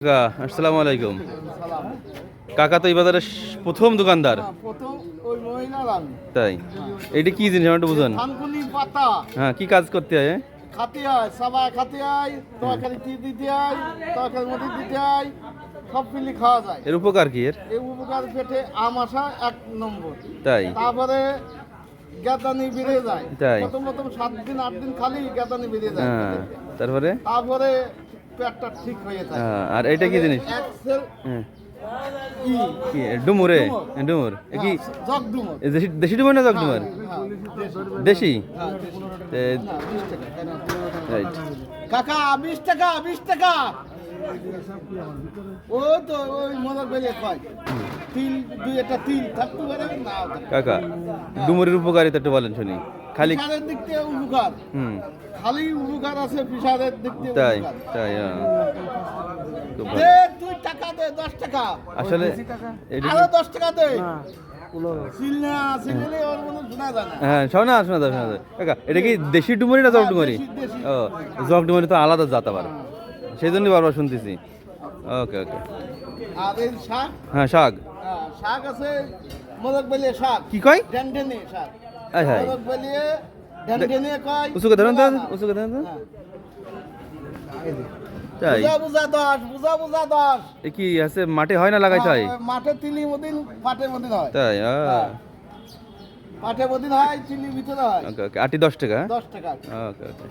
কাকা আসসালামু আলাইকুম। কাকা তো এই বাজারের প্রথম দোকানদার। প্রথম ওই মহিলার আমি। তাই এইটা কি জিনিস আমার একটু বুঝুন। থানকুনি পাতা হ্যাঁ, কি কাজ করতে হয়? খাতে হয়, সাবা খাতে হয়, তরকারি তীর দিতে হয়, তরকারি মধ্যে দিতে হয়, সব মিলিয়ে খাওয়া যায়। এর উপকার কি এর? এই উপকার পেটে আম আসা 1 নম্বর। তাই তারপরে গেদানি বেড়ে যায়। তাই। প্রথম 7 দিন 8 দিন খালি গেদানি বেড়ে যায়। হ্যাঁ, তারপরে তারপরে পেটটা ঠিক হয়ে যায়। আর এটা কি জিনিস? এক্সেল হ্যাঁ, ই কি ডুমুরে? ডুমুর। ডুমুর এ কি জগ ডুমুর। এ দেশি ডুমুর না জগ ডুমুর? দেশি। হ্যাঁ, না, 20 টাকা। রাইট। কাকা 20 টাকা 20 টাকা। ও তো ওই মজা বেলে কয় তিল দুই একটা তিল থাকতে পারে না। কাকা ডুমুরের উপকারিতা একটু বলেন শুনি। খালি পিসারের দিক থেকে উপকার, হুম, খালি উপকার আছে পিসারের দিক থেকে তাই উপকার। তাই খুব ভালো। দে তুই টাকা দে 10 টাকা। আসলে এটা আরো কি- 10 টাকা দে। সিলনা সিলনে ওর মনে শোনা যায় না। হ্যাঁ, শোনা দাও কাকা, এটা কি দেশি ডুমুরি না জগ ডুমুরি? দেশি। ও, জগ ডুমুরি তো আলাদা জাত আবার, সেই জন্যই বারবার শুনতেছি। ওকে ওকে। আর এই শাক, হ্যাঁ, শাক শাক আছে মদক বেলে শাক। কি কয়? ডেনডেনে শাক। আয় হায়, মদক বেলে ডেনডেনে কয়। উঁচুকে ধরেন তো, উঁচুকে ধরেন তো। হ্যাঁ। তাই বুঝা 10 এ কি আছে মাঠে হয় না লাগাইতে হয়? মাঠে তিলি মদিন পাটের মদিন হয়। তাই পাটের মদিন হয়, তিলির ভিতরে হয়। ওকে ওকে, আটি 10 টাকা। 10 টাকা। ওকে ওকে।